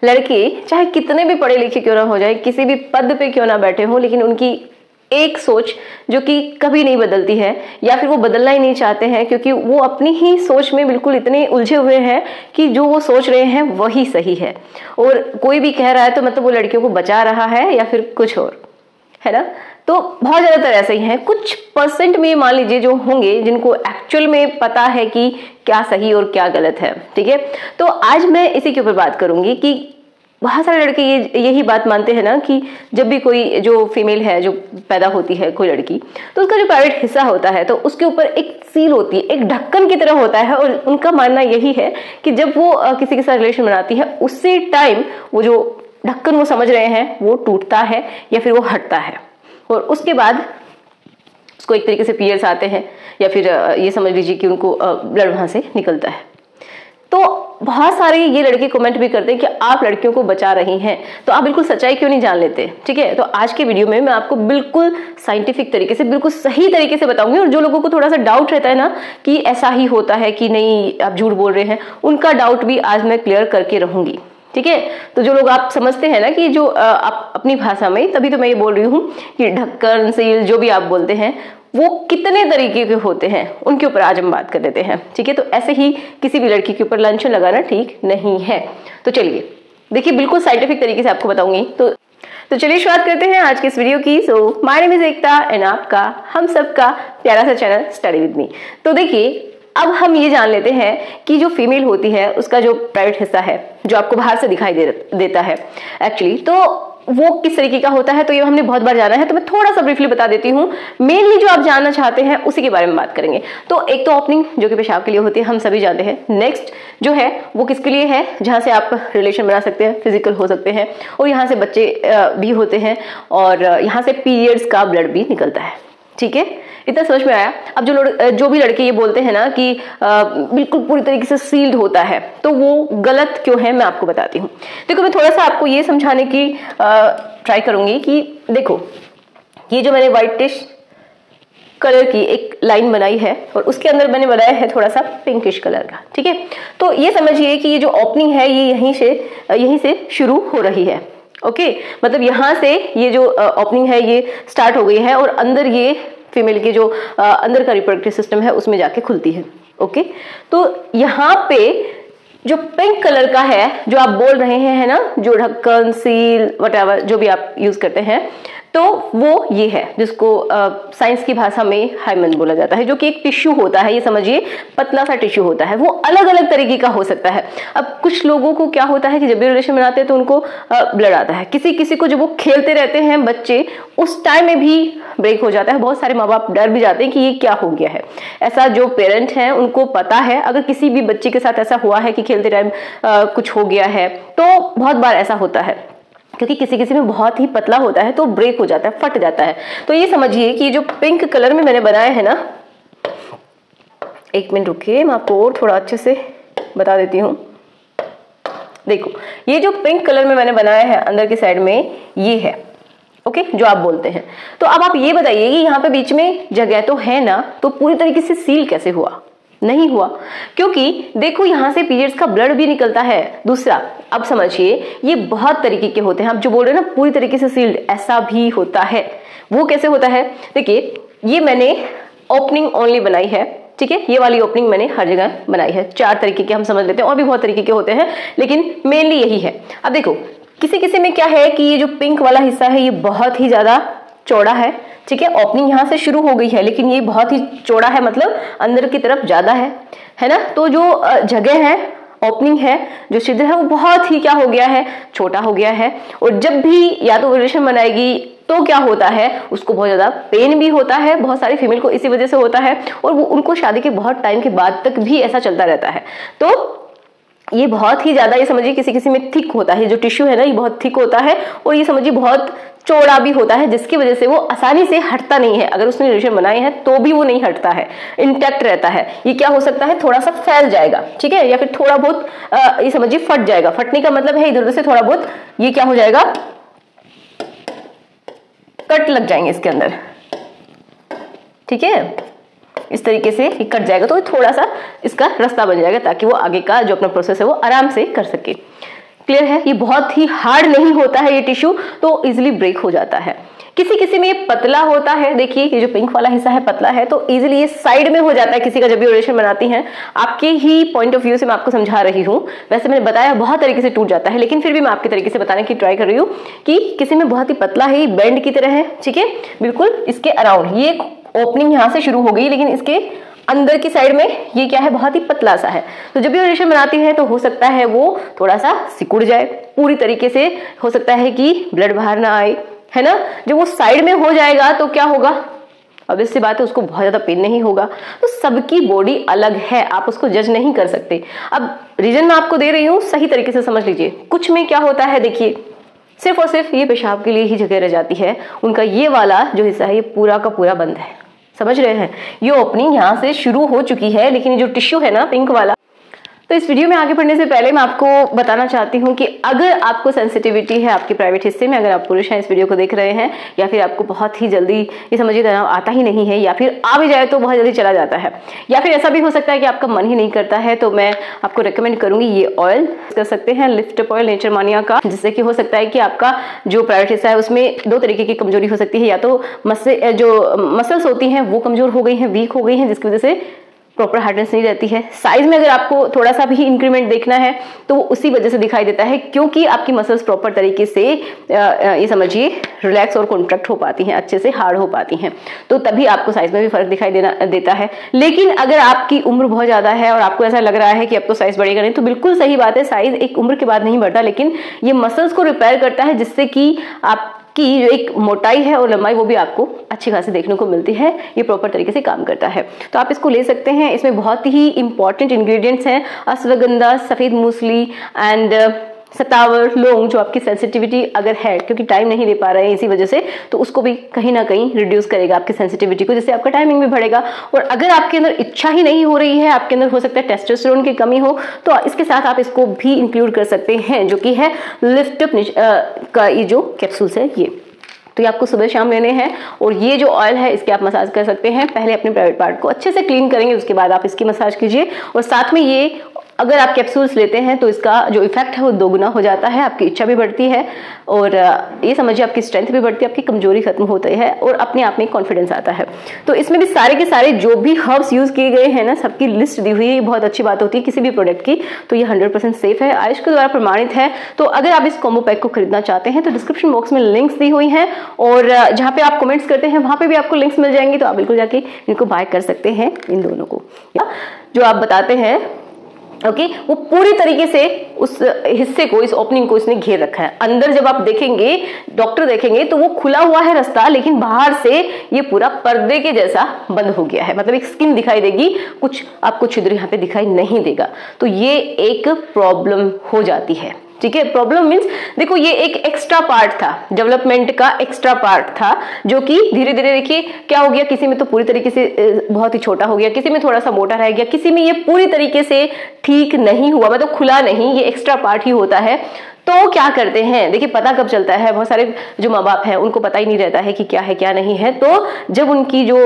लड़के चाहे कितने भी पढ़े लिखे क्यों ना हो जाए, किसी भी पद पे क्यों ना बैठे हों, लेकिन उनकी एक सोच जो कि कभी नहीं बदलती है, या फिर वो बदलना ही नहीं चाहते हैं, क्योंकि वो अपनी ही सोच में बिल्कुल इतने उलझे हुए हैं कि जो वो सोच रहे हैं वही सही है, और कोई भी कह रहा है तो मतलब वो लड़कियों को बचा रहा है या फिर कुछ और, है ना। तो बहुत ज्यादातर ऐसे ही हैं। कुछ परसेंट में मान लीजिए जो होंगे जिनको एक्चुअल में पता है कि क्या सही और क्या गलत है, ठीक है। तो आज मैं इसी के ऊपर बात करूंगी कि बहुत सारे लड़के यही बात मानते हैं ना कि जब भी कोई जो फीमेल है जो पैदा होती है, कोई लड़की, तो उसका जो प्राइवेट हिस्सा होता है तो उसके ऊपर एक सील होती है, एक ढक्कन की तरह होता है, और उनका मानना यही है कि जब वो किसी के साथ रिलेशन बनाती है उसी टाइम वो जो ढक्कन वो समझ रहे हैं वो टूटता है या फिर वो हटता है, और उसके बाद उसको एक तरीके से पीरियड्स आते हैं, या फिर ये समझ लीजिए कि उनको ब्लड वहां से निकलता है। तो बहुत सारे ये लड़के कमेंट भी करते हैं कि आप लड़कियों को बचा रही हैं, तो आप बिल्कुल सच्चाई क्यों नहीं जान लेते, ठीक है। तो आज के वीडियो में मैं आपको बिल्कुल साइंटिफिक तरीके से, बिल्कुल सही तरीके से बताऊंगी, और जो लोगों को थोड़ा सा डाउट रहता है ना कि ऐसा ही होता है कि नहीं आप झूठ बोल रहे हैं, उनका डाउट भी आज मैं क्लियर करके रहूंगी, ठीक है। तो जो लोग आप समझते हैं ना कि जो आप अपनी भाषा में, तभी तो मैं ये बोल रही हूँ कि ढक्कन, सील, जो भी आप बोलते हैं वो कितने तरीके के होते हैं, उनके ऊपर आज हम बात कर लेते हैं, ठीक है। तो ऐसे ही किसी भी लड़की के ऊपर लांछन लगाना ठीक नहीं है। तो चलिए देखिए, बिल्कुल साइंटिफिक तरीके से आपको बताऊंगी। तो चलिए शुरुआत करते हैं आज के इस वीडियो की। So my name is Ekta and आपका, हम सबका प्यारा सा चैनल स्टडी विद मी। तो देखिए, अब हम ये जान लेते हैं कि जो फीमेल होती है उसका जो प्राइवेट हिस्सा है जो आपको बाहर से दिखाई देता है एक्चुअली, तो वो किस तरीके का होता है। तो ये हमने बहुत बार जाना है, तो मैं थोड़ा सा ब्रीफली बता देती हूँ। मेनली जो आप जानना चाहते हैं उसी के बारे में बात करेंगे। तो एक तो ओपनिंग जो कि पेशाब के लिए होती है, हम सभी जानते हैं। नेक्स्ट जो है वो किसके लिए है, जहां से आप रिलेशन बना सकते हैं, फिजिकल हो सकते हैं, और यहाँ से बच्चे भी होते हैं, और यहाँ से पीरियड्स का ब्लड भी निकलता है, ठीक है। इतना समझ में आया। अब जो भी लड़के ये बोलते हैं ना कि बिल्कुल पूरी तरीके से सील्ड होता है, तो वो गलत क्यों है मैं आपको बताती हूँ। देखो, मैं थोड़ा सा आपको ये समझाने की ट्राई करूंगी कि देखो, ये जो मैंने व्हाइटिश कलर की एक लाइन बनाई है और उसके अंदर मैंने बनाया है थोड़ा सा पिंकिश कलर का, ठीक है। तो ये समझिए कि ये जो ओपनिंग है ये यहीं से शुरू हो रही है, ओके। मतलब यहाँ से ये जो ओपनिंग है ये स्टार्ट हो गई है, और अंदर ये फीमेल के जो अंदर का रिप्रोडक्टिव सिस्टम है उसमें जाके खुलती है, ओके। तो यहाँ पे जो पिंक कलर का है जो आप बोल रहे हैं, है ना, जो ढक्कन, सील, व्हाटएवर जो भी आप यूज करते हैं, तो वो ये है जिसको साइंस की भाषा में हाइमन बोला जाता है, जो कि एक टिश्यू होता है। ये समझिए पतला सा टिश्यू होता है, वो अलग अलग तरीके का हो सकता है। अब कुछ लोगों को क्या होता है कि जब भी रिलेशन बनाते हैं तो उनको ब्लड आता है, किसी किसी को जब वो खेलते रहते हैं बच्चे उस टाइम में भी ब्रेक हो जाता है। बहुत सारे माँ बाप डर भी जाते हैं कि ये क्या हो गया है। ऐसा जो पेरेंट हैं उनको पता है, अगर किसी भी बच्चे के साथ ऐसा हुआ है कि खेलते टाइम कुछ हो गया है, तो बहुत बार ऐसा होता है, क्योंकि किसी किसी में बहुत ही पतला होता है तो ब्रेक हो जाता है, फट जाता है। तो ये समझिए कि जो पिंक कलर में मैंने बनाया है ना, एक मिनट रुकिए, मैं आपको और थोड़ा अच्छे से बता देती हूँ। देखो, ये जो पिंक कलर में मैंने बनाया है अंदर की साइड में, ये है, ओके, जो आप बोलते हैं। तो अब आप ये बताइए कि यहाँ पे बीच में जगह तो है ना, तो पूरी तरीके से सील कैसे हुआ? नहीं हुआ, क्योंकि देखो यहाँ से पीरियड्स का ब्लड भी निकलता है। दूसरा, अब समझिए, ये बहुत तरीके के होते हैं। आप जो बोल रहे हैं ना पूरी तरीके से सील्ड, ऐसा भी होता है। वो कैसे होता है? देखिए, ये मैंने ओपनिंग ओनली बनाई है, ठीक है। ये वाली ओपनिंग मैंने हर जगह बनाई है। 4 तरीके के हम समझ लेते हैं, और भी बहुत तरीके के होते हैं, लेकिन मेनली यही है। अब देखो, किसी किसी में क्या है कि ये जो पिंक वाला हिस्सा है ये बहुत ही ज्यादा चौड़ा है, ठीक है। ओपनिंग यहाँ से शुरू हो गई है, लेकिन ये बहुत ही चौड़ा है, मतलब अंदर की तरफ ज्यादा है ना। तो जो जगह है, ओपनिंग है, जो छिद्र है, वो बहुत ही क्या हो गया है, छोटा हो गया है। और जब भी या तो रिलेशन बनाएगी तो क्या होता है, उसको बहुत ज्यादा पेन भी होता है। बहुत सारी फीमेल को इसी वजह से होता है, और वो उनको शादी के बहुत टाइम के बाद तक भी ऐसा चलता रहता है। तो ये बहुत ही ज्यादा, ये समझिए किसी किसी में थिक होता है, जो टिश्यू है ना ये बहुत थिक होता है, और ये समझिए बहुत चौड़ा भी होता है, जिसकी वजह से वो आसानी से हटता नहीं है। अगर उसने रिलेशन बनाए हैं तो भी वो नहीं हटता है, इंटैक्ट रहता है। ये क्या हो सकता है, थोड़ा सा फैल जाएगा, ठीक है, या फिर थोड़ा बहुत ये समझिए फट जाएगा। फटने का मतलब है इधर उधर से थोड़ा बहुत ये क्या हो जाएगा, कट लग जाएंगे इसके अंदर, ठीक है। इस तरीके से ये कट जाएगा, तो थोड़ा सा इसका रास्ता बन जाएगा ताकि वो आगे का जो अपना प्रोसेस है वो आराम से कर सके। क्लियर है? ये बहुत ही हार्ड नहीं होता है ये टिश्यू, तो इजिली ब्रेक हो जाता है। किसी किसी में ये पतला होता है, देखिए ये जो पिंक वाला हिस्सा है पतला है, तो इजीली ये साइड में हो जाता है किसी का जब भी ओरेशन बनाती हैं। आपके ही पॉइंट ऑफ व्यू से मैं आपको समझा रही हूँ, वैसे मैंने बताया बहुत तरीके से टूट जाता है, लेकिन फिर भी मैं आपके तरीके से बताने की ट्राई कर रही हूँ कि किसी में बहुत ही पतला है, बैंड की तरह है, ठीक है, बिल्कुल इसके अराउंड ये ओपनिंग यहाँ से शुरू हो गई, लेकिन इसके अंदर की साइड में ये क्या है, बहुत ही पतला सा है। तो जब भी ओरेशन बनाती है तो हो सकता है वो थोड़ा सा सिकुड़ जाए, पूरी तरीके से हो सकता है कि ब्लड बाहर ना आए, है ना। जब वो साइड में हो जाएगा तो क्या होगा, अब सी बात है, उसको बहुत ज्यादा पेन नहीं होगा। तो सबकी बॉडी अलग है, आप उसको जज नहीं कर सकते। अब रीजन मैं आपको दे रही हूँ, सही तरीके से समझ लीजिए। कुछ में क्या होता है, देखिए सिर्फ और सिर्फ ये पेशाब के लिए ही जगह रह जाती है, उनका ये वाला जो हिस्सा है ये पूरा का पूरा बंद है, समझ रहे हैं। ये ओपनिंग यहाँ से शुरू हो चुकी है, लेकिन ये जो टिश्यू है ना पिंक वाला, तो इस वीडियो में आगे बढ़ने से पहले मैं आपको बताना चाहती हूँ कि अगर आपको सेंसिटिविटी है आपके प्राइवेट हिस्से में, अगर आप पुरुष हैं इस वीडियो को देख रहे हैं, या फिर आपको बहुत ही जल्दी ये समझिए तनाव आता ही नहीं है, या फिर आ भी जाए तो बहुत जल्दी चला जाता है, या फिर ऐसा भी हो सकता है कि आपका मन ही नहीं करता है, तो मैं आपको रिकमेंड करूंगी ये ऑयल कर सकते हैं, लिफ्ट अप ऑयल नेचर मानिया का, जिससे कि हो सकता है कि आपका जो प्राइवेट हिस्सा है उसमें दो तरीके की कमजोरी हो सकती है, या तो जो मसल्स होती हैं वो कमजोर हो गई हैं, वीक हो गई हैं, जिसकी वजह से प्रॉपर हार्डनेस नहीं रहती है। साइज में अगर आपको थोड़ा सा भी इंक्रीमेंट देखना है तो वो उसी वजह से दिखाई देता है, क्योंकि आपकी मसल्स प्रॉपर तरीके से ये समझिए रिलैक्स और कॉन्ट्रैक्ट हो पाती हैं, अच्छे से हार्ड हो पाती हैं, तो तभी आपको साइज में भी फर्क दिखाई देता है। लेकिन अगर आपकी उम्र बहुत ज्यादा है और आपको ऐसा लग रहा है कि अब तो साइज बढ़ेगा नहीं, तो बिल्कुल सही बात है, साइज एक उम्र के बाद नहीं बढ़ता, लेकिन ये मसल्स को रिपेयर करता है, जिससे कि आप की जो एक मोटाई है और लंबाई वो भी आपको अच्छी खासी देखने को मिलती है। ये प्रॉपर तरीके से काम करता है, तो आप इसको ले सकते हैं। इसमें बहुत ही इंपॉर्टेंट इंग्रेडिएंट्स हैं, अश्वगंधा, सफेद मूसली एंड सतावर, लौंग, जो आपकी सेंसिटिविटी अगर है, क्योंकि टाइम नहीं दे पा रहे हैं इसी वजह से, तो उसको भी कहीं ना कहीं रिड्यूस करेगा आपकी सेंसिटिविटी को, जिससे आपका टाइमिंग भी बढ़ेगा। और अगर आपके अंदर इच्छा ही नहीं हो रही है, आपके अंदर हो सकता है टेस्टोस्टेरोन की कमी हो, तो इसके साथ आप इसको भी इंक्लूड कर सकते हैं, जो कि है लिफ्ट अप का ये जो कैप्सूल्स है ये, तो ये आपको सुबह शाम लेने हैं। और ये जो ऑयल है इसके आप मसाज कर सकते हैं। पहले अपने प्राइवेट पार्ट को अच्छे से क्लीन करेंगे, उसके बाद आप इसकी मसाज कीजिए। और साथ में ये अगर आप कैप्सूल्स लेते हैं तो इसका जो इफेक्ट है वो दोगुना हो जाता है, आपकी इच्छा भी बढ़ती है, और ये समझिए आपकी स्ट्रेंथ भी बढ़ती है, आपकी कमजोरी खत्म होती है, और अपने आप में कॉन्फिडेंस आता है। तो इसमें भी सारे के सारे जो भी हर्ब्स यूज किए गए हैं ना, सबकी लिस्ट दी हुई है। बहुत अच्छी बात होती है किसी भी प्रोडक्ट की, तो ये 100% सेफ है, आयुष के द्वारा प्रमाणित है। तो अगर आप इस कॉम्बो पैक को खरीदना चाहते हैं तो डिस्क्रिप्शन बॉक्स में लिंक्स दी हुई हैं, और जहाँ पे आप कमेंट्स करते हैं वहां पे भी आपको लिंक्स मिल जाएंगे, तो आप बिल्कुल जाके इनको बाय कर सकते हैं, इन दोनों को, या जो आप बताते हैं ओके वो पूरी तरीके से उस हिस्से को, इस ओपनिंग को इसने घेर रखा है। अंदर जब आप देखेंगे, डॉक्टर देखेंगे, तो वो खुला हुआ है रास्ता, लेकिन बाहर से ये पूरा पर्दे के जैसा बंद हो गया है, मतलब एक स्किन दिखाई देगी, कुछ आपको छिद्र यहाँ पे दिखाई नहीं देगा। तो ये एक प्रॉब्लम हो जाती है, ठीक है। प्रॉब्लम मीन्स देखो ये एक एक्स्ट्रा पार्ट था, डेवलपमेंट का एक्स्ट्रा पार्ट था, जो कि धीरे धीरे देखिए क्या हो गया, किसी में तो पूरी तरीके से बहुत ही छोटा हो गया, किसी में थोड़ा सा मोटा रह गया, किसी में ये पूरी तरीके से ठीक नहीं हुआ, मतलब खुला नहीं, ये एक्स्ट्रा पार्ट ही होता है। तो क्या करते हैं, देखिए पता कब चलता है, बहुत सारे जो माँ बाप हैं उनको पता ही नहीं रहता है कि क्या है क्या नहीं है। तो जब उनकी जो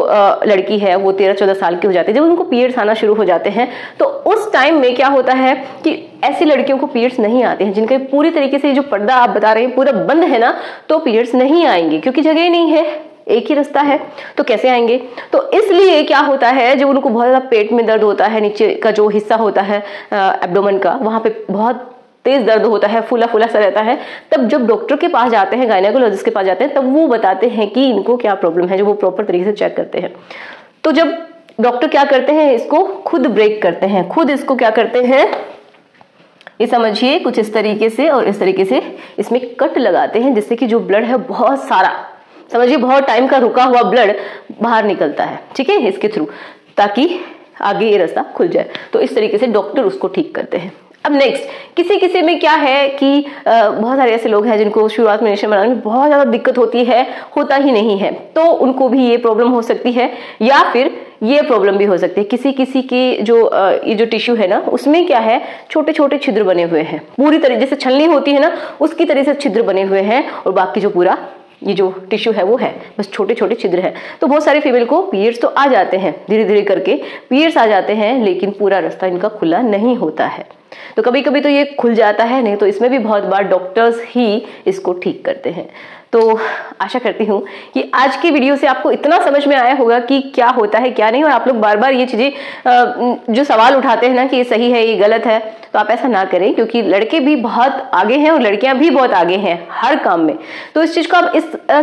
लड़की है वो 13-14 साल की हो जाती है, जब उनको पीरियड्स आना शुरू हो जाते हैं, तो उस टाइम में क्या होता है कि ऐसी लड़कियों को पीरियड्स नहीं आते हैं, जिनके पूरी तरीके से जो पर्दा आप बता रहे हैं पूरा बंद है ना, तो पीरियड्स नहीं आएंगे, क्योंकि जगह नहीं है, एक ही रास्ता है, तो कैसे आएंगे। तो इसलिए क्या होता है, जब उनको बहुत ज्यादा पेट में दर्द होता है, नीचे का जो हिस्सा होता है एब्डोमेन का, वहां पे बहुत तेज दर्द होता है, फूला फूला सा रहता है, तब जब डॉक्टर के पास जाते हैं, गायनेकोलॉजिस्ट के पास जाते हैं, तब वो बताते हैं कि इनको क्या प्रॉब्लम है, जो वो प्रॉपर तरीके से चेक करते हैं। तो जब डॉक्टर क्या करते हैं, इसको खुद ब्रेक करते हैं, खुद इसको क्या करते हैं, ये समझिए कुछ इस तरीके से और इस तरीके से इसमें कट लगाते हैं, जिससे कि जो ब्लड है बहुत सारा, समझिए बहुत टाइम का रुका हुआ ब्लड बाहर निकलता है, ठीक है, इसके थ्रू, ताकि आगे ये रास्ता खुल जाए। तो इस तरीके से डॉक्टर उसको ठीक करते हैं। अब नेक्स्ट, किसी किसी में क्या है कि बहुत सारे ऐसे लोग हैं जिनको शुरुआत में ओरेशन बनाने में बहुत ज्यादा दिक्कत होती है, होता ही नहीं है, तो उनको भी ये प्रॉब्लम हो सकती है, या फिर ये प्रॉब्लम भी हो सकती है किसी किसी की जो ये जो टिश्यू है ना, उसमें क्या है, छोटे छोटे छिद्र बने हुए हैं, पूरी तरह जैसे छलनी होती है ना उसकी तरह से छिद्र बने हुए हैं, और बाकी जो पूरा ये जो टिश्यू है वो है बस छोटे छोटे छिद्र है। तो बहुत सारी फीमेल को पीरियड्स तो आ जाते हैं, धीरे धीरे करके पीरियड्स आ जाते हैं, लेकिन पूरा रास्ता इनका खुला नहीं होता है। तो कभी कभी तो ये खुल जाता है, नहीं तो इसमें भी बहुत बार डॉक्टर्स ही इसको ठीक करते हैं। तो आशा करती हूँ कि आज की वीडियो से आपको इतना समझ में आया होगा कि क्या होता है क्या नहीं, और आप लोग बार बार ये चीजें जो सवाल उठाते हैं ना कि ये सही है ये गलत है, तो आप ऐसा ना करें, क्योंकि लड़के भी बहुत आगे हैं और लड़कियां भी बहुत आगे हैं हर काम में। तो इस चीज को आप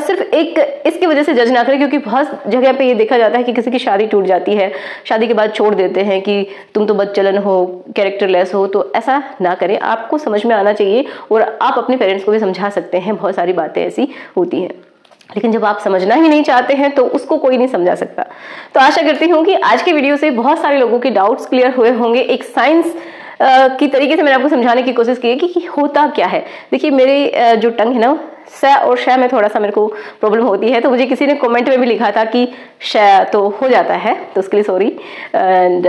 सिर्फ एक इसकी वजह से जज ना करें, क्योंकि बहुत जगह पे ये देखा जाता है कि किसी की शादी टूट जाती है, शादी के बाद छोड़ देते हैं कि तुम तो बदचलन हो, कैरेक्टरलेस हो। तो ऐसा ना करें, आपको समझ में आना चाहिए, और आप अपने पेरेंट्स को भी समझा सकते हैं। बहुत सारी बातें ऐसी होती हैं, लेकिन जब आप समझना ही नहीं चाहते हैं तो उसको कोई नहीं समझा सकता। तो आशा करती हूँ कि आज के वीडियो से बहुत सारे लोगों के डाउट्स क्लियर हुए होंगे। एक साइंस की तरीके से मैंने आपको समझाने की कोशिश की है कि होता क्या है। देखिए, मेरी जो टंग है ना, स और श में थोड़ा सा मेरे को प्रॉब्लम होती है, तो मुझे किसी ने कमेंट में भी लिखा था कि श तो हो जाता है, तो उसके लिए सॉरी। एंड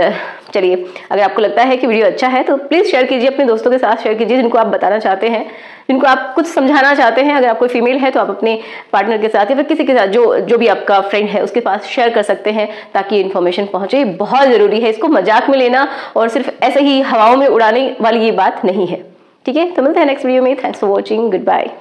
चलिए, अगर आपको लगता है कि वीडियो अच्छा है तो प्लीज़ शेयर कीजिए, अपने दोस्तों के साथ शेयर कीजिए जिनको आप बताना चाहते हैं, जिनको आप कुछ समझाना चाहते हैं। अगर आप कोई फीमेल है तो आप अपने पार्टनर के साथ या फिर किसी के साथ जो भी आपका फ्रेंड है उसके पास शेयर कर सकते हैं, ताकि इन्फॉर्मेशन पहुंचे। बहुत ज़रूरी है, इसको मजाक में लेना और सिर्फ ऐसे ही हवाओं में उड़ाने वाली ये बात नहीं है। ठीक है, तो मिलते हैं नेक्स्ट वीडियो में। Thanks for watching, good bye.